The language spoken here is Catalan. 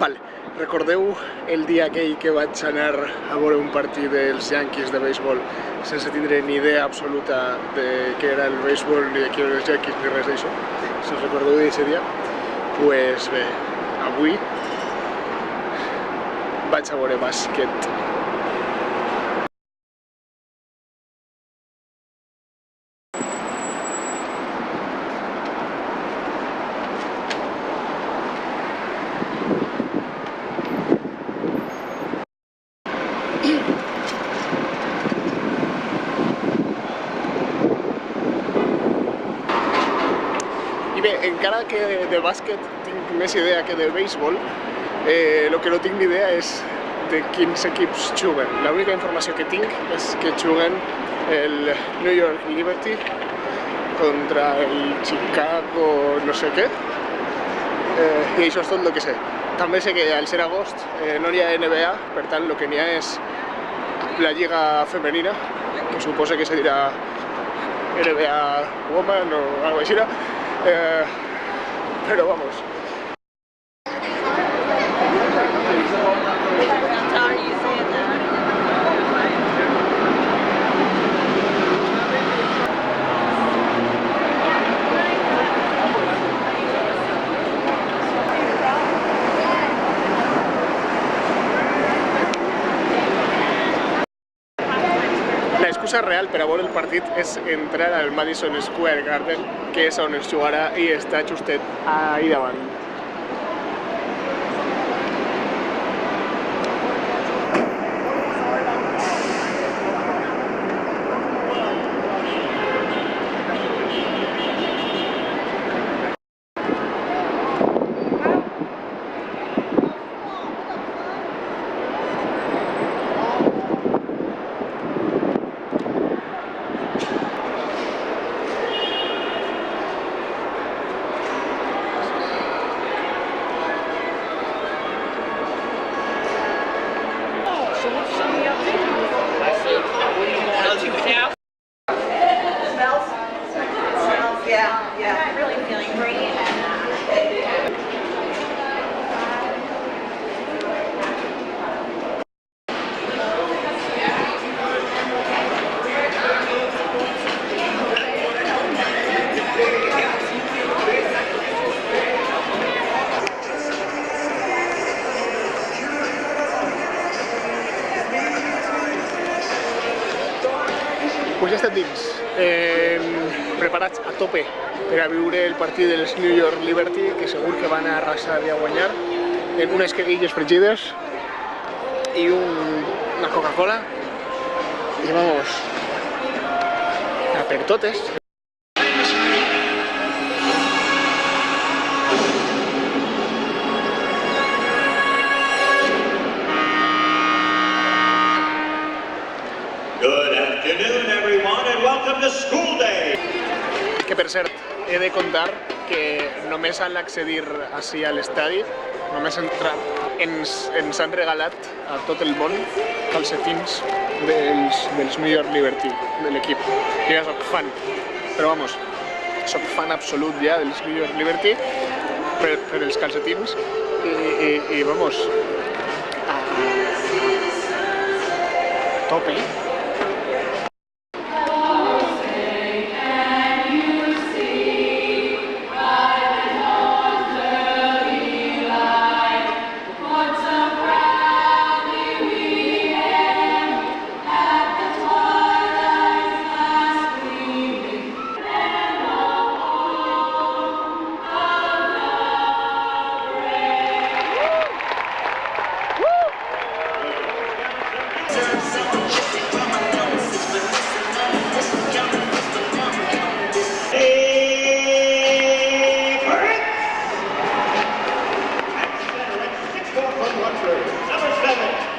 Vale, recordeu el dia aquell que vaig anar a veure un partit dels Yankees de béisbol sense tindre ni idea absoluta de què era el béisbol, ni de qui eren els Yankees, ni res d'això? Si us recordeu d'aquest dia? Pues bé, avui vaig a veure bàsquet. I bé, encara que de bàsquet tinc més idea que de béisbol, el que no tinc ni idea és de quins equips juguen. L'única informació que tinc és que juguen el New York Liberty contra el Chicago no sé què, i això és tot el que sé. També sé que al ser agost no hi ha NBA, per tant el que n'hi ha és la lliga femenina, que suposa que se dirà NBA Woman o algo així, pero vamos. La excusa real per a veure el partit és entrar al Madison Square Garden, que és on es jugarà i està justet ahí davant. Pues ja estem dins, preparats a tope per a viure el partit dels New York Liberty, que segur que van a arrasar i a guanyar, en unes quequilles fregides i una Coca-Cola, i vamos a per totes. Good afternoon, everyone, and welcome to School Day! Que per cert, he de contar que només al accedir ací a l'estadi, només entrar, ens han regalat a tot el món calcetins dels New York Liberty, de l'equip. Jo ja soc fan, però vamos, soc fan absolut ja dels New York Liberty per els calcetins i vamos, a tope. Number 7.